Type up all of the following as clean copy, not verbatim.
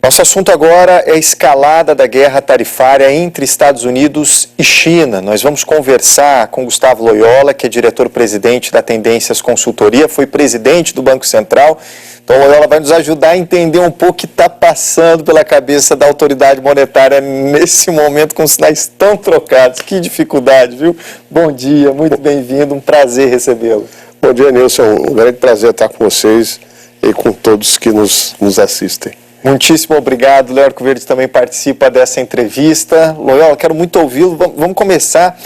Nosso assunto agora é a escalada da guerra tarifária entre Estados Unidos e China. Nós vamos conversar com Gustavo Loyola, que é diretor-presidente da Tendências Consultoria, foi presidente do Banco Central. Então, Loyola vai nos ajudar a entender um pouco o que está passando pela cabeça da autoridade monetária nesse momento, com sinais tão trocados. Que dificuldade, viu? Bom dia, muito bem-vindo, um prazer recebê-lo. Bom dia, Nilson. Um grande prazer estar com vocês e com todos que nos assistem. Muitíssimo obrigado. Léo Arcoverde também participa dessa entrevista. Loyola, quero muito ouvi-lo. Vamos começar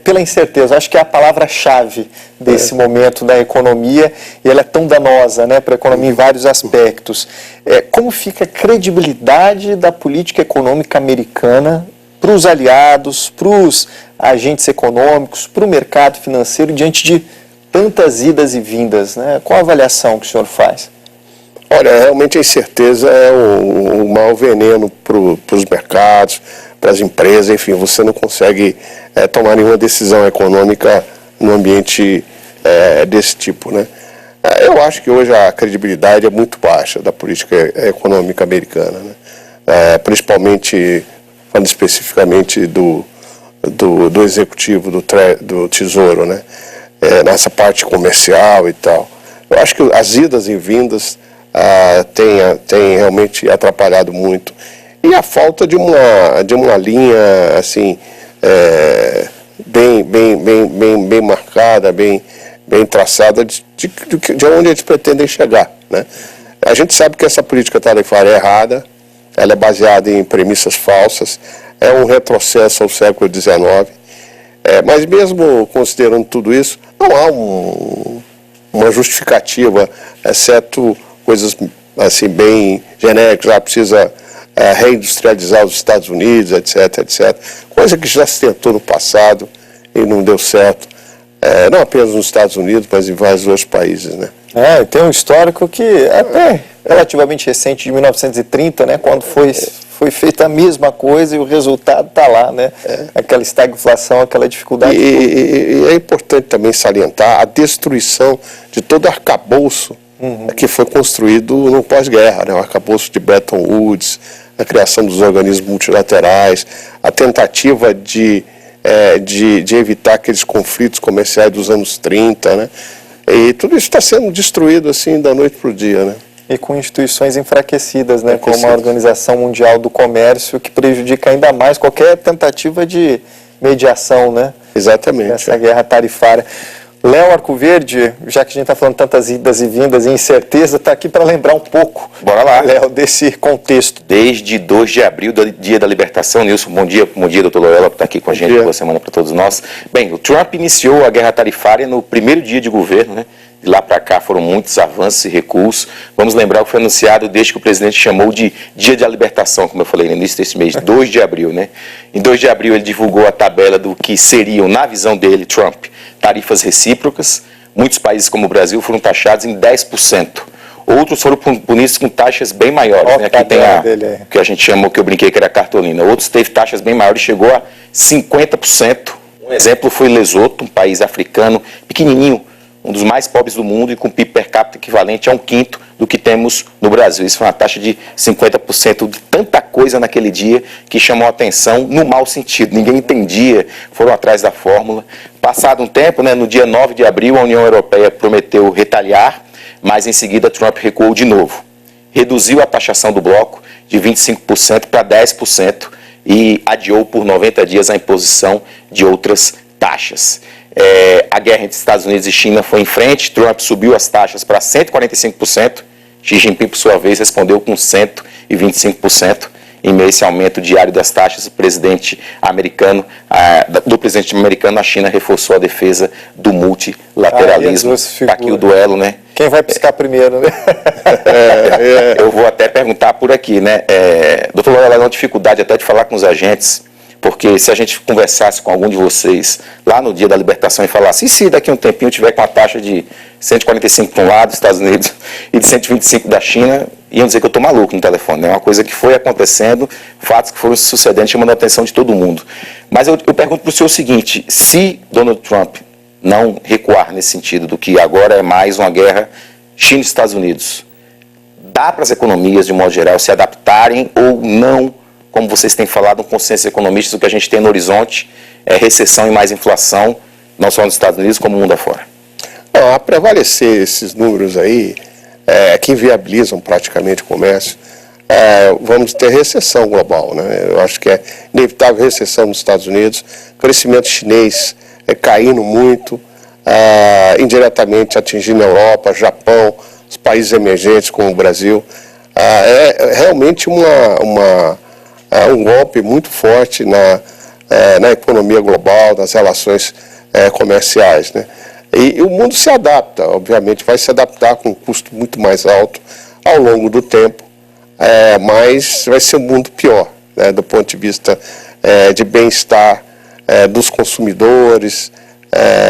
pela incerteza. Acho que é a palavra-chave desse momento da economia e ela é tão danosa, né, para a economia em vários aspectos. Como fica a credibilidade da política econômica americana para os aliados, para os agentes econômicos, para o mercado financeiro, diante de tantas idas e vindas, né? Qual a avaliação que o senhor faz? Olha, realmente a incerteza é o maior veneno para os mercados, para as empresas, enfim, você não consegue tomar nenhuma decisão econômica num ambiente desse tipo, né? Eu acho que hoje a credibilidade é muito baixa da política econômica americana, né? Principalmente, falando especificamente do executivo, do Tesouro, né? Nessa parte comercial e tal. Eu acho que as idas e vindas tem realmente atrapalhado muito. E a falta de uma linha assim, bem marcada, bem traçada de onde eles pretendem chegar, né? A gente sabe que essa política tarifária é errada, ela é baseada em premissas falsas, é um retrocesso ao século XIX, mas mesmo considerando tudo isso, não há uma justificativa, exceto coisas assim bem genéricas, precisa reindustrializar os Estados Unidos, etc. Coisa que já se tentou no passado e não deu certo, não apenas nos Estados Unidos, mas em vários outros países, né? Tem um histórico que até relativamente recente, de 1930, né, quando foi feita a mesma coisa e o resultado está lá, né? Aquela estagflação, aquela dificuldade. E é importante também salientar a destruição de todo arcabouço que foi construído no pós-guerra, né? O arcabouço de Bretton Woods, a criação dos organismos multilaterais, a tentativa de evitar aqueles conflitos comerciais dos anos 30, né? E tudo isso está sendo destruído assim da noite para o dia, né? E com instituições enfraquecidas, né? Como a Organização Mundial do Comércio, que prejudica ainda mais qualquer tentativa de mediação, né? Exatamente. Essa guerra tarifária. Léo Arcoverde, já que a gente está falando tantas idas e vindas e incerteza, está aqui para lembrar um pouco, bora lá, Léo, desse contexto. Desde 2 de abril, do Dia da Libertação, Nilson, bom dia, doutor Loyola, por estar aqui com a gente, boa semana para todos nós. Bem, o Trump iniciou a guerra tarifária no primeiro dia de governo, né? De lá para cá foram muitos avanços e recuos. Vamos lembrar o que foi anunciado desde que o presidente chamou de Dia da Libertação, como eu falei no início desse mês, 2 de abril, né? Em 2 de abril ele divulgou a tabela do que seriam, na visão dele, Trump, tarifas recíprocas. Muitos países, como o Brasil, foram taxados em 10%. Outros foram punidos com taxas bem maiores, né? Aqui tem o que a gente chamou, que eu brinquei que era cartolina. Outros teve taxas bem maiores, chegou a 50%. Um exemplo foi Lesoto, um país africano pequenininho, um dos mais pobres do mundo e com PIB per capita equivalente a 1/5 do que temos no Brasil. Isso foi uma taxa de 50% de tanta coisa naquele dia que chamou a atenção no mau sentido. Ninguém entendia, foram atrás da fórmula. Passado um tempo, né, no dia 9 de abril, a União Europeia prometeu retaliar, mas em seguida Trump recuou de novo. Reduziu a taxação do bloco de 25% para 10% e adiou por 90 dias a imposição de outras taxas. A guerra entre Estados Unidos e China foi em frente, Trump subiu as taxas para 145%, Xi Jinping, por sua vez, respondeu com 125%. Em meio a esse aumento diário das taxas, do presidente americano, a China reforçou a defesa do multilateralismo. Está aqui o duelo, né? Quem vai piscar primeiro, né? Eu vou até perguntar por aqui, né? Doutor Loyola, é uma dificuldade até de falar com os agentes, porque se a gente conversasse com algum de vocês lá no Dia da Libertação e falasse, e se daqui a um tempinho tiver com a taxa de 145 para um lado, dos Estados Unidos, e de 125 da China, iam dizer que eu estou maluco no telefone. É uma coisa que foi acontecendo, fatos que foram se sucedendo, chamando a atenção de todo mundo. Mas eu pergunto para o senhor o seguinte, se Donald Trump não recuar nesse sentido do que agora é mais uma guerra China e Estados Unidos, dá para as economias, de modo geral, se adaptarem ou não, como vocês têm falado, um consenso economistas, o que a gente tem no horizonte é recessão e mais inflação, não só nos Estados Unidos, como no mundo afora? Não, a prevalecer esses números aí, que inviabilizam praticamente o comércio, vamos ter recessão global, né? Eu acho que é inevitável recessão nos Estados Unidos, crescimento chinês caindo muito, indiretamente atingindo a Europa, Japão, os países emergentes como o Brasil. É realmente um golpe muito forte na economia global, nas relações comerciais, né? E o mundo se adapta, obviamente, vai se adaptar com um custo muito mais alto ao longo do tempo, mas vai ser um mundo pior, né, do ponto de vista de bem-estar dos consumidores,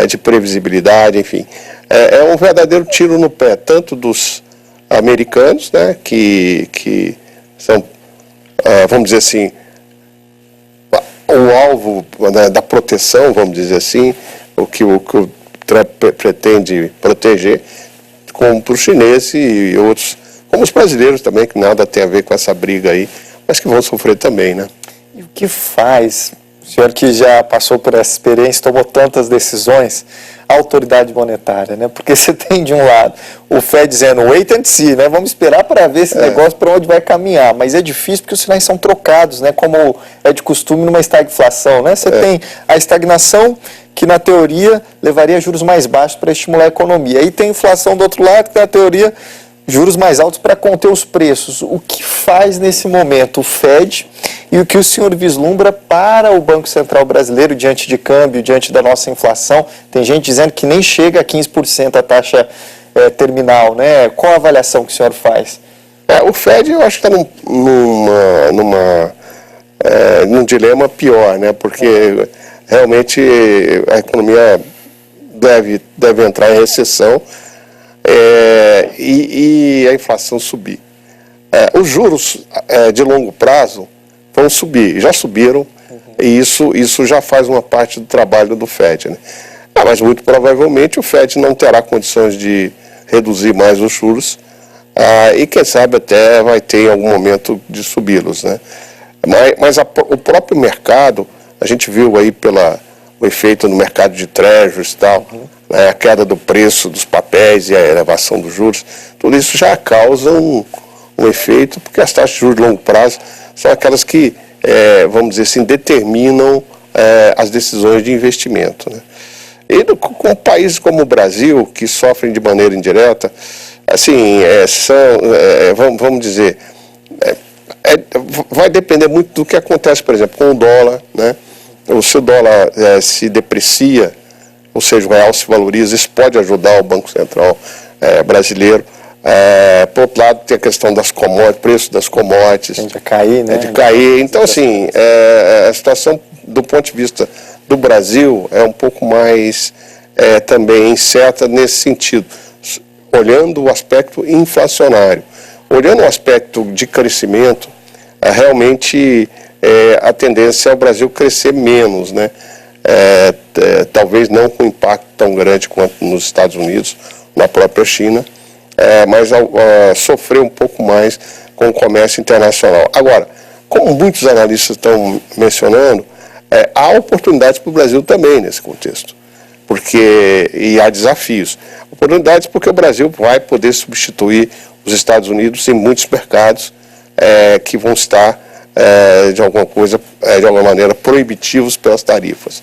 de previsibilidade, enfim. É um verdadeiro tiro no pé, tanto dos americanos, né, que são, vamos dizer assim, o alvo, né, da proteção, vamos dizer assim, o que o Trump pretende proteger, como para os chineses e outros, como os brasileiros também, que nada tem a ver com essa briga aí, mas que vão sofrer também, né? E o que faz, o senhor que já passou por essa experiência, tomou tantas decisões, a autoridade monetária, né? Porque você tem de um lado o Fed dizendo wait and see, né? Vamos esperar para ver esse negócio para onde vai caminhar, mas é difícil porque os sinais são trocados, né? Como é de costume numa estagflação, né? Você tem a estagnação, que na teoria levaria a juros mais baixos para estimular a economia. Aí tem a inflação do outro lado, que na teoria juros mais altos para conter os preços. O que faz nesse momento o Fed e o que o senhor vislumbra para o Banco Central brasileiro diante de câmbio, diante da nossa inflação? Tem gente dizendo que nem chega a 15% a taxa terminal, né? Qual a avaliação que o senhor faz? O Fed, eu acho que está num dilema pior, né? Porque realmente a economia deve entrar em recessão e a inflação subir. Os juros de longo prazo vão subir, já subiram, e isso já faz uma parte do trabalho do Fed, né? Mas muito provavelmente o Fed não terá condições de reduzir mais os juros, e quem sabe até vai ter em algum momento de subi-los, né? Mas o próprio mercado, a gente viu aí o efeito no mercado de treasuries e tal, né, a queda do preço dos papéis e a elevação dos juros, tudo isso já causa um efeito, porque as taxas de juros de longo prazo são aquelas que, vamos dizer assim, determinam as decisões de investimento, né? E com países como o Brasil, que sofrem de maneira indireta, assim, vamos dizer, vai depender muito do que acontece, por exemplo, com o dólar, né? Se o dólar se deprecia, ou seja, o real se valoriza, isso pode ajudar o Banco Central brasileiro. Por outro lado, tem a questão das commodities, preço das commodities. Tende a cair, né? De cair. Então, assim, a situação do ponto de vista do Brasil é um pouco mais também incerta nesse sentido, olhando o aspecto inflacionário. Olhando o aspecto de crescimento, realmente a tendência é o Brasil crescer menos, né? Talvez não com impacto tão grande quanto nos Estados Unidos, na própria China, mas sofrer um pouco mais com o comércio internacional. Agora, como muitos analistas estão mencionando, há oportunidades para o Brasil também nesse contexto, e há desafios. Oportunidades porque o Brasil vai poder substituir os Estados Unidos em muitos mercados que vão estar, de alguma maneira, proibitivos pelas tarifas.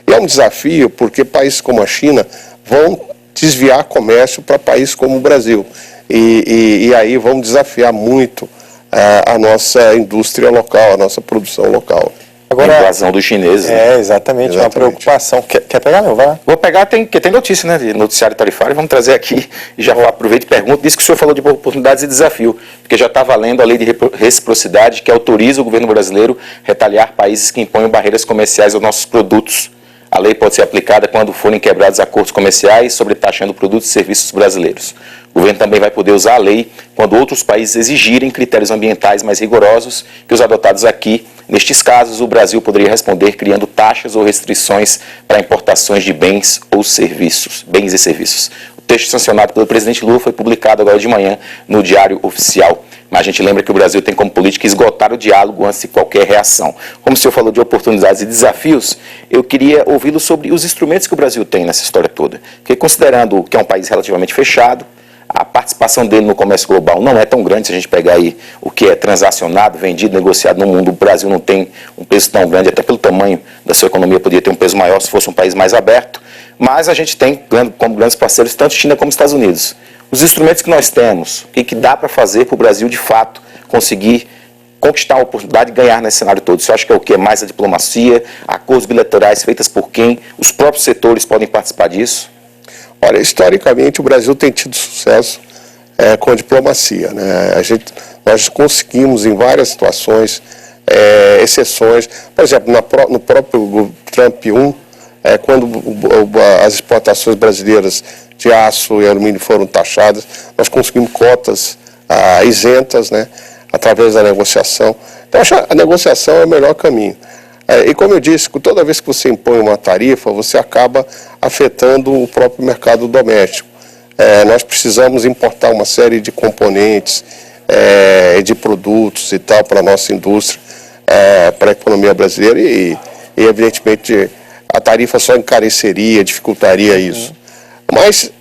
E é um desafio porque países como a China vão desviar comércio para países como o Brasil. E aí vão desafiar muito a nossa indústria local, a nossa produção local. Agora, a invasão dos chineses. Exatamente, uma preocupação. Quer pegar, não? Vai lá. Vou pegar, porque tem notícia, né, de noticiário tarifário, vamos trazer aqui, e já aproveito e pergunto, diz que o senhor falou de oportunidades e desafio, porque já está valendo a lei de reciprocidade que autoriza o governo brasileiro retaliar países que impõem barreiras comerciais aos nossos produtos. A lei pode ser aplicada quando forem quebrados acordos comerciais sobre taxando produtos e serviços brasileiros. O governo também vai poder usar a lei quando outros países exigirem critérios ambientais mais rigorosos que os adotados aqui. Nestes casos, o Brasil poderia responder criando taxas ou restrições para importações de bens ou serviços, bens e serviços. texto sancionado pelo presidente Lula foi publicado agora de manhã no Diário Oficial. Mas a gente lembra que o Brasil tem como política esgotar o diálogo antes de qualquer reação. Como o senhor falou de oportunidades e desafios, eu queria ouvi-lo sobre os instrumentos que o Brasil tem nessa história toda. Porque considerando que é um país relativamente fechado, a participação dele no comércio global não é tão grande. Se a gente pegar aí o que é transacionado, vendido, negociado no mundo, o Brasil não tem um peso tão grande, até pelo tamanho da sua economia poderia ter um peso maior se fosse um país mais aberto. Mas a gente tem como grandes parceiros tanto China como Estados Unidos. Os instrumentos que nós temos, o que dá para fazer para o Brasil, de fato, conseguir conquistar a oportunidade de ganhar nesse cenário todo? Você acha que é o que? Mais a diplomacia, acordos bilaterais feitas por quem? Os próprios setores podem participar disso? Olha, historicamente o Brasil tem tido sucesso com a diplomacia, né? Nós conseguimos em várias situações, exceções, por exemplo, no próprio Trump 1, quando as exportações brasileiras de aço e alumínio foram taxadas, nós conseguimos cotas isentas, né, através da negociação. Então, acho que a negociação é o melhor caminho. E como eu disse, toda vez que você impõe uma tarifa, você acaba afetando o próprio mercado doméstico. Nós precisamos importar uma série de componentes, de produtos e tal para a nossa indústria, para a economia brasileira e evidentemente, a tarifa só encareceria, dificultaria isso. Mas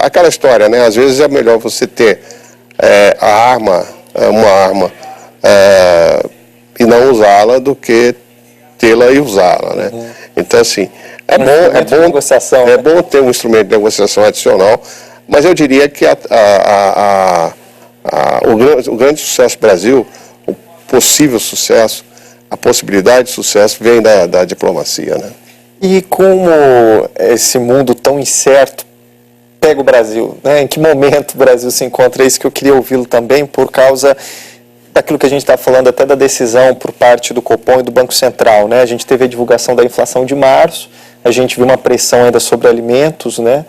aquela história, né? Às vezes é melhor você ter uma arma e não usá-la do que tê-la e usá-la, né? Então, assim, é bom ter um instrumento de negociação adicional, mas eu diria que o grande sucesso do Brasil, o possível sucesso, a possibilidade de sucesso vem da diplomacia, né? E como esse mundo tão incerto pega o Brasil, né? Em que momento o Brasil se encontra? É isso que eu queria ouvi-lo também, por causa daquilo que a gente está falando, até da decisão por parte do Copom e do Banco Central, né? A gente teve a divulgação da inflação de março, a gente viu uma pressão ainda sobre alimentos, né?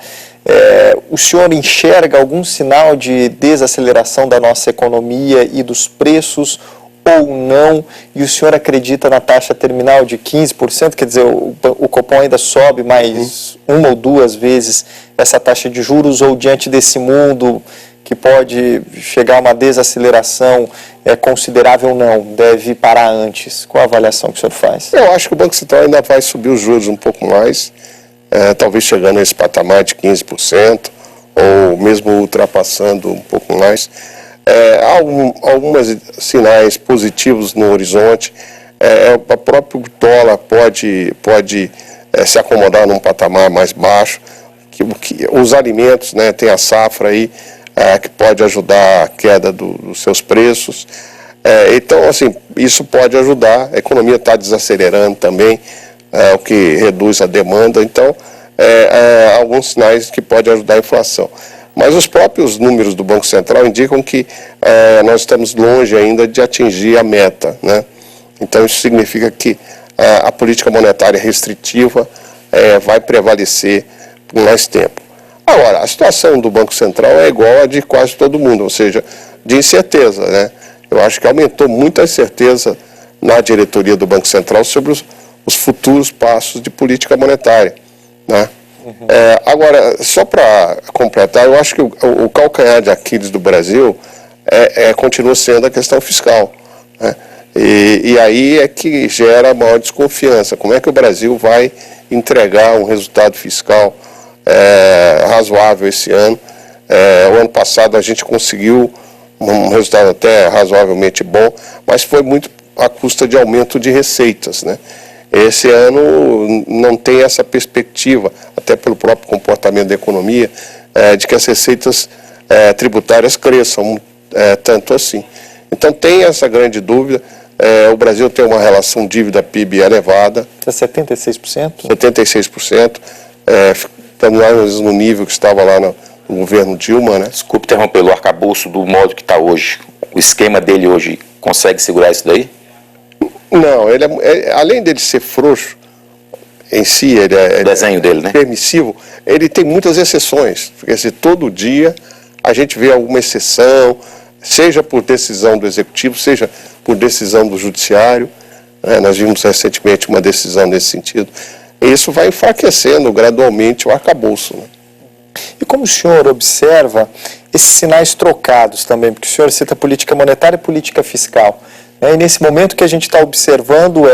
O senhor enxerga algum sinal de desaceleração da nossa economia e dos preços ou não? E o senhor acredita na taxa terminal de 15%? Quer dizer, o Copom ainda sobe mais uma ou duas vezes essa taxa de juros, ou diante desse mundo que pode chegar a uma desaceleração considerável ou não, deve parar antes? Qual a avaliação que o senhor faz? Eu acho que o Banco Central ainda vai subir os juros um pouco mais, talvez chegando a esse patamar de 15%, ou mesmo ultrapassando um pouco mais. Há alguns sinais positivos no horizonte. O próprio dólar pode se acomodar num patamar mais baixo. Os alimentos, né, tem a safra aí, que pode ajudar a queda dos seus preços. Então, assim, isso pode ajudar. A economia está desacelerando também, o que reduz a demanda. Então, alguns sinais que podem ajudar a inflação. Mas os próprios números do Banco Central indicam que nós estamos longe ainda de atingir a meta, né? Então, isso significa que a política monetária restritiva vai prevalecer por mais tempo. Agora, a situação do Banco Central é igual a de quase todo mundo, ou seja, de incerteza, né? Eu acho que aumentou muito a incerteza na diretoria do Banco Central sobre os futuros passos de política monetária, né? Agora, só para completar, eu acho que o calcanhar de Aquiles do Brasil continua sendo a questão fiscal, né? E aí é que gera maior desconfiança. Como é que o Brasil vai entregar um resultado fiscal razoável esse ano? O ano passado a gente conseguiu um resultado até razoavelmente bom, mas foi muito à custa de aumento de receitas, né? Esse ano não tem essa perspectiva, até pelo próprio comportamento da economia, de que as receitas tributárias cresçam tanto assim. Então tem essa grande dúvida. O Brasil tem uma relação dívida-PIB elevada. 76%? 76%. Estamos lá no nível que estava lá no governo Dilma, né? Desculpe interromper, o arcabouço do modo que está hoje, o esquema dele hoje consegue segurar isso daí? Não, além dele ser frouxo em si, o desenho dele, né? Permissivo, ele tem muitas exceções. Quer dizer, todo dia a gente vê alguma exceção, seja por decisão do Executivo, seja por decisão do Judiciário. Nós vimos recentemente uma decisão nesse sentido. E isso vai enfraquecendo gradualmente o arcabouço, né? E como o senhor observa esses sinais trocados também, porque o senhor cita política monetária e política fiscal, né? E nesse momento que a gente está observando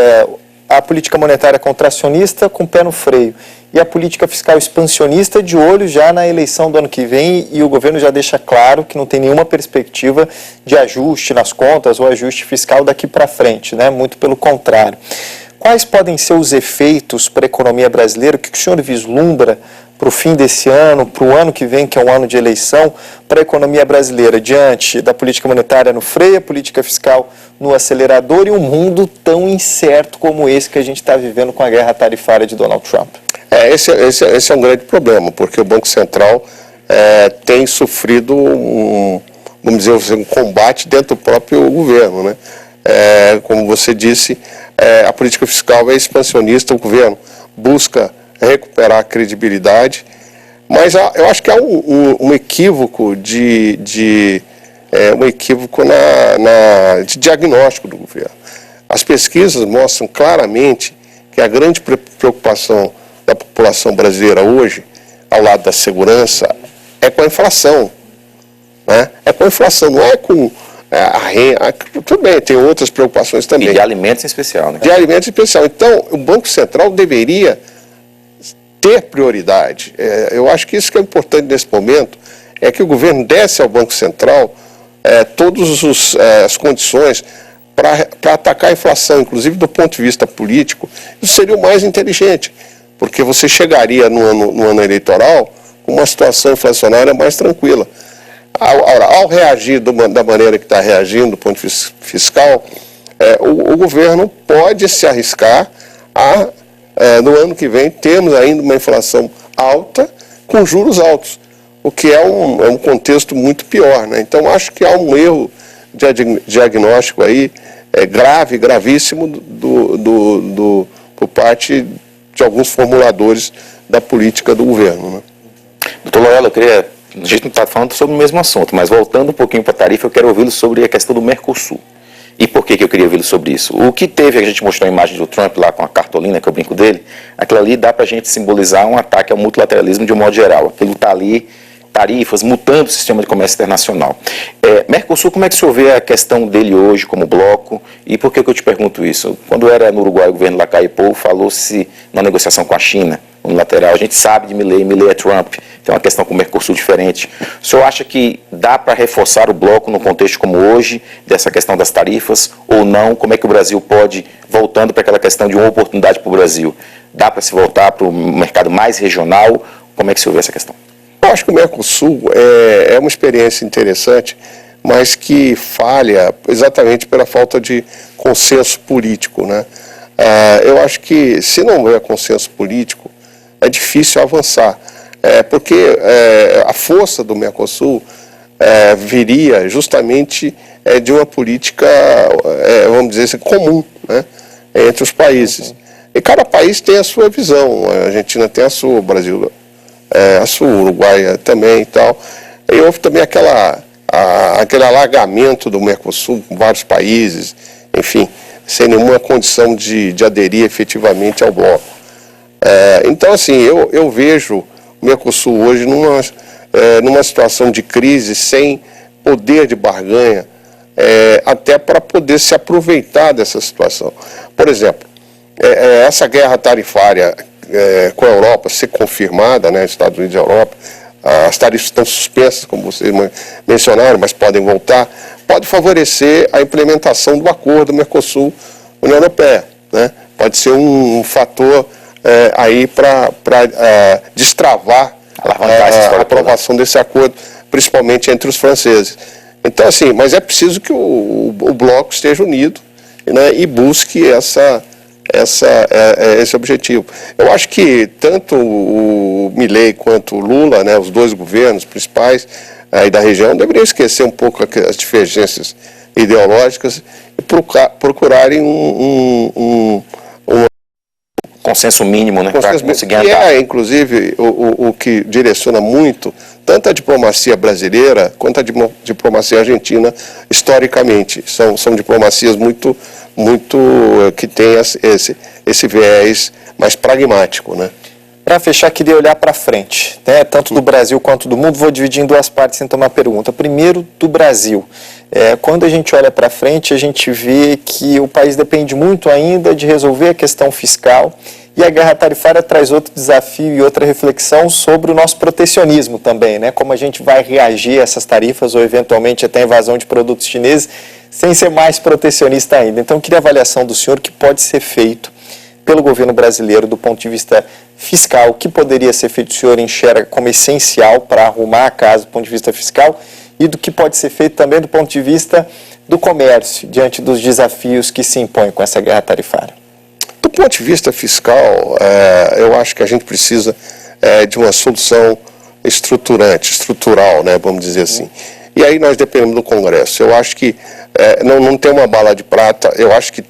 a política monetária contracionista com o pé no freio e a política fiscal expansionista de olho já na eleição do ano que vem, e o governo já deixa claro que não tem nenhuma perspectiva de ajuste nas contas ou ajuste fiscal daqui para frente, né? Muito pelo contrário. Quais podem ser os efeitos para a economia brasileira? O que o senhor vislumbra para o fim desse ano, para o ano que vem, que é um ano de eleição, para a economia brasileira, diante da política monetária no freio, a política fiscal no acelerador e um mundo tão incerto como esse que a gente está vivendo com a guerra tarifária de Donald Trump? Esse é um grande problema, porque o Banco Central tem sofrido vamos dizer, um combate dentro do próprio governo, né? Como você disse, a política fiscal é expansionista, o governo busca recuperar a credibilidade, mas eu acho que há um equívoco de diagnóstico do governo. As pesquisas mostram claramente que a grande preocupação da população brasileira hoje, ao lado da segurança, é com a inflação, né? É com a inflação, não é com a renda. Tudo bem, tem outras preocupações também. E de alimentos em especial, né? De alimentos em especial. Então, o Banco Central deveria ter prioridade. Eu acho que isso que é importante nesse momento, é que o governo desse ao Banco Central todas as condições para atacar a inflação, inclusive do ponto de vista político. Isso seria o mais inteligente, porque você chegaria no ano eleitoral com uma situação inflacionária mais tranquila. Ao reagir da maneira que está reagindo do ponto de vista fiscal, o governo pode se arriscar a, no ano que vem, termos ainda uma inflação alta com juros altos, o que é um contexto muito pior, né? Então, acho que há um erro de diagnóstico aí gravíssimo por parte de alguns formuladores da política do governo, né? Doutor Loyola, a gente não está falando sobre o mesmo assunto, mas voltando um pouquinho para a tarifa, eu quero ouvi-lo sobre a questão do Mercosul. E por que eu queria ouvi-lo sobre isso? O que teve, a gente mostrou a imagem do Trump lá com a cartolina, que eu brinco dele, aquilo ali dá para a gente simbolizar um ataque ao multilateralismo de um modo geral. Aquilo está ali, tarifas, mutando o sistema de comércio internacional. Mercosul, como é que o senhor vê a questão dele hoje como bloco? E por que eu te pergunto isso? Quando era no Uruguai o governo Lacalle Pou, falou-se na negociação com a China, unilateral. A gente sabe de Milei é Trump, tem uma questão com o Mercosul diferente. O senhor acha que dá para reforçar o bloco no contexto como hoje, dessa questão das tarifas, ou não? Como é que o Brasil pode, voltando para aquela questão de uma oportunidade para o Brasil, dá para se voltar para o mercado mais regional? Como é que o senhor vê essa questão? Eu acho que o Mercosul é uma experiência interessante, mas que falha exatamente pela falta de consenso político, né? Eu acho que, se não houver consenso político, é difícil avançar, porque a força do Mercosul viria justamente de uma política, vamos dizer assim, comum, né, entre os países. E cada país tem a sua visão. A Argentina tem a sua, o Brasil a sua, o Uruguai também e tal. E houve também aquele alargamento do Mercosul com vários países, enfim, sem nenhuma condição de aderir efetivamente ao bloco. Então, assim, eu vejo o Mercosul hoje numa situação de crise, sem poder de barganha, até para poder se aproveitar dessa situação. Por exemplo, essa guerra tarifária com a Europa ser confirmada, né, Estados Unidos e Europa, as tarifas estão suspensas, como vocês mencionaram, mas podem voltar, pode favorecer a implementação do acordo Mercosul-União Europeia, né? Pode ser um fator aí para destravar a aprovação desse acordo, principalmente entre os franceses. Então, assim, mas é preciso que o bloco esteja unido, né, e busque esse objetivo. Eu acho que tanto o Milei quanto o Lula, né, os dois governos principais aí da região, deveriam esquecer um pouco as divergências ideológicas e procurarem um consenso mínimo, né, para conseguir andar. Que é, inclusive, o que direciona muito tanto a diplomacia brasileira quanto a diplomacia argentina, historicamente. São diplomacias muito que têm esse viés mais pragmático, né? Para fechar, queria olhar para frente, né? Tanto do Brasil quanto do mundo. Vou dividir em duas partes, então, uma pergunta. Primeiro, do Brasil. Quando a gente olha para frente, a gente vê que o país depende muito ainda de resolver a questão fiscal, e a guerra tarifária traz outro desafio e outra reflexão sobre o nosso protecionismo também, né? Como a gente vai reagir a essas tarifas ou, eventualmente, até a invasão de produtos chineses, sem ser mais protecionista ainda. Então, eu queria a avaliação do senhor, que pode ser feito pelo governo brasileiro do ponto de vista fiscal, o que poderia ser feito, o senhor enxerga como essencial para arrumar a casa do ponto de vista fiscal, e do que pode ser feito também do ponto de vista do comércio, diante dos desafios que se impõem com essa guerra tarifária? Do ponto de vista fiscal, eu acho que a gente precisa de uma solução estrutural, né, vamos dizer assim. E aí nós dependemos do Congresso. Eu acho que não tem uma bala de prata, eu acho que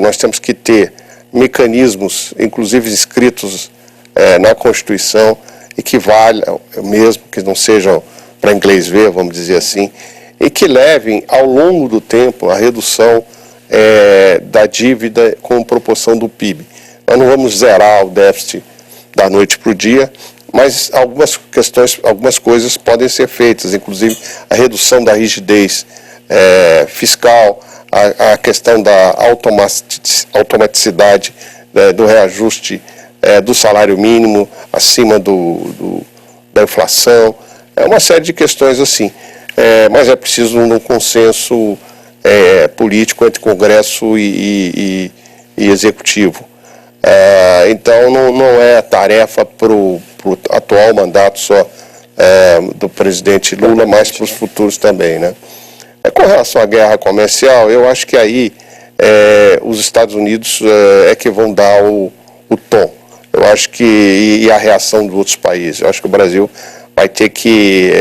nós temos que ter mecanismos, inclusive escritos na Constituição, e que valham mesmo, que não sejam para inglês ver, vamos dizer assim, e que levem ao longo do tempo a redução da dívida com proporção do PIB. Nós não vamos zerar o déficit da noite para o dia, mas algumas coisas podem ser feitas, inclusive a redução da rigidez fiscal, a questão da automaticidade do reajuste do salário mínimo acima da inflação, uma série de questões assim. Mas é preciso um consenso político entre Congresso e Executivo. Então não é tarefa para o atual mandato só do presidente Lula, mas para os futuros também, né? Com relação à guerra comercial, eu acho que aí os Estados Unidos que vão dar o tom. Eu acho que, e a reação dos outros países. Eu acho que o Brasil vai ter que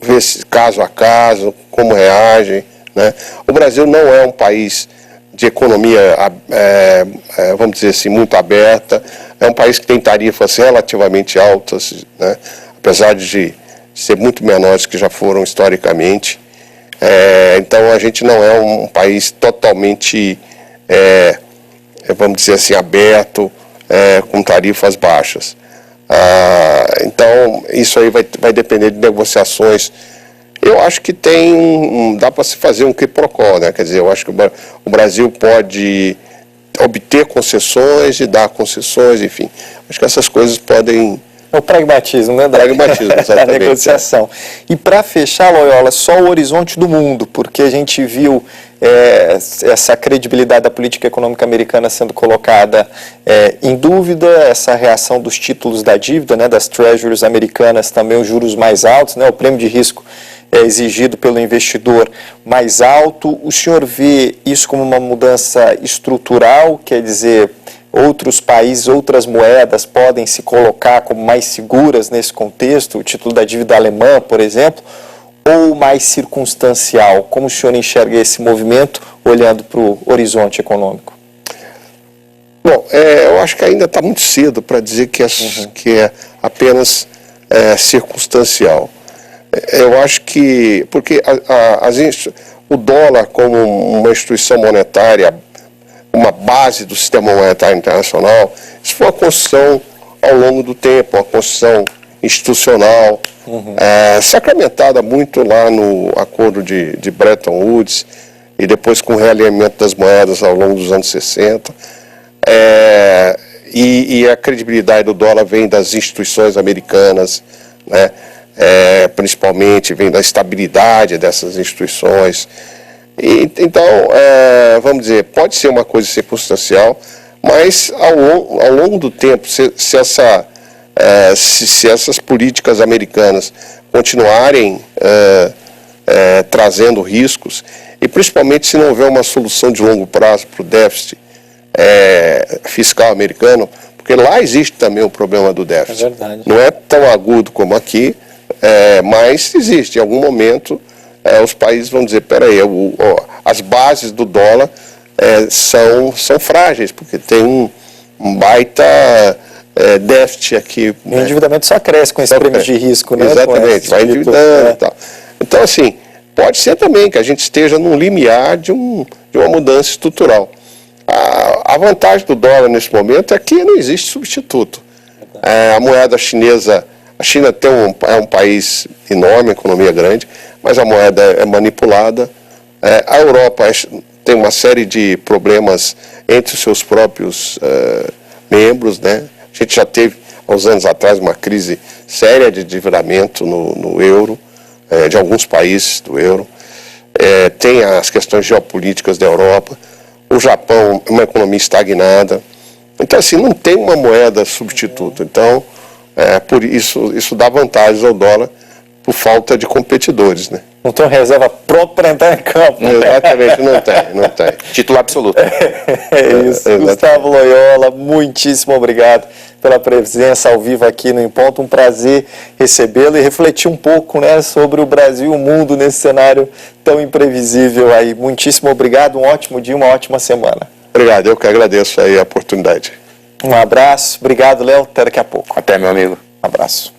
ver caso a caso, como reage, né? O Brasil não é um país de economia, vamos dizer assim, muito aberta. É um país que tem tarifas relativamente altas, né? Apesar de ser muito menores que já foram historicamente. Então a gente não é um país totalmente, vamos dizer assim, aberto, com tarifas baixas. Então isso aí vai depender de negociações. Eu acho que dá para se fazer um quiprocó, né? Quer dizer, eu acho que o Brasil pode obter concessões e dar concessões, enfim. Acho que essas coisas podem... É o pragmatismo, né? Pragmatismo, exatamente. Da negociação. E para fechar, Loyola, só o horizonte do mundo, porque a gente viu essa credibilidade da política econômica americana sendo colocada em dúvida, essa reação dos títulos da dívida, né, das treasuries americanas, também os juros mais altos, né, o prêmio de risco exigido pelo investidor mais alto. O senhor vê isso como uma mudança estrutural, quer dizer, outros países, outras moedas podem se colocar como mais seguras nesse contexto, o título da dívida alemã, por exemplo, ou mais circunstancial? Como o senhor enxerga esse movimento olhando para o horizonte econômico? Bom, eu acho que ainda está muito cedo para dizer que é apenas circunstancial. Eu acho que, porque o dólar como uma instituição monetária, uma base do sistema monetário internacional, isso foi uma construção ao longo do tempo, uma construção institucional, sacramentada muito lá no acordo de Bretton Woods e depois com o realinhamento das moedas ao longo dos anos 60. E a credibilidade do dólar vem das instituições americanas, né? Principalmente vem da estabilidade dessas instituições. Então, vamos dizer, pode ser uma coisa circunstancial, mas ao longo do tempo, se essas políticas americanas continuarem trazendo riscos, e principalmente se não houver uma solução de longo prazo para o déficit fiscal americano, porque lá existe também o problema do déficit. É verdade. Não é tão agudo como aqui, mas existe. Em algum momento, os países vão dizer, peraí, as bases do dólar são frágeis, porque tem um baita déficit aqui. O endividamento só cresce com esse prêmio de risco, né? Exatamente, vai endividando e tal. Então, assim, pode ser também que a gente esteja num limiar de uma mudança estrutural. A A vantagem do dólar nesse momento é que não existe substituto. A moeda chinesa, a China é um país enorme, economia grande, mas a moeda é manipulada. A Europa tem uma série de problemas entre os seus próprios membros, né? A gente já teve, há uns anos atrás, uma crise séria de endividamento no euro, de alguns países do euro. Tem as questões geopolíticas da Europa. O Japão é uma economia estagnada. Então, assim, não tem uma moeda substituto. Então, por isso dá vantagens ao dólar por falta de competidores, né? Não tem reserva pronto para entrar em campo. Exatamente, não tem. Título absoluto. É isso. Gustavo Loyola, muitíssimo obrigado pela presença ao vivo aqui no Em Ponto. Um prazer recebê-lo e refletir um pouco, né, sobre o Brasil e o mundo nesse cenário tão imprevisível aí. Muitíssimo obrigado, um ótimo dia, uma ótima semana. Obrigado, eu que agradeço aí a oportunidade. Um abraço, obrigado, Léo, até daqui a pouco. Até, meu amigo. Um abraço.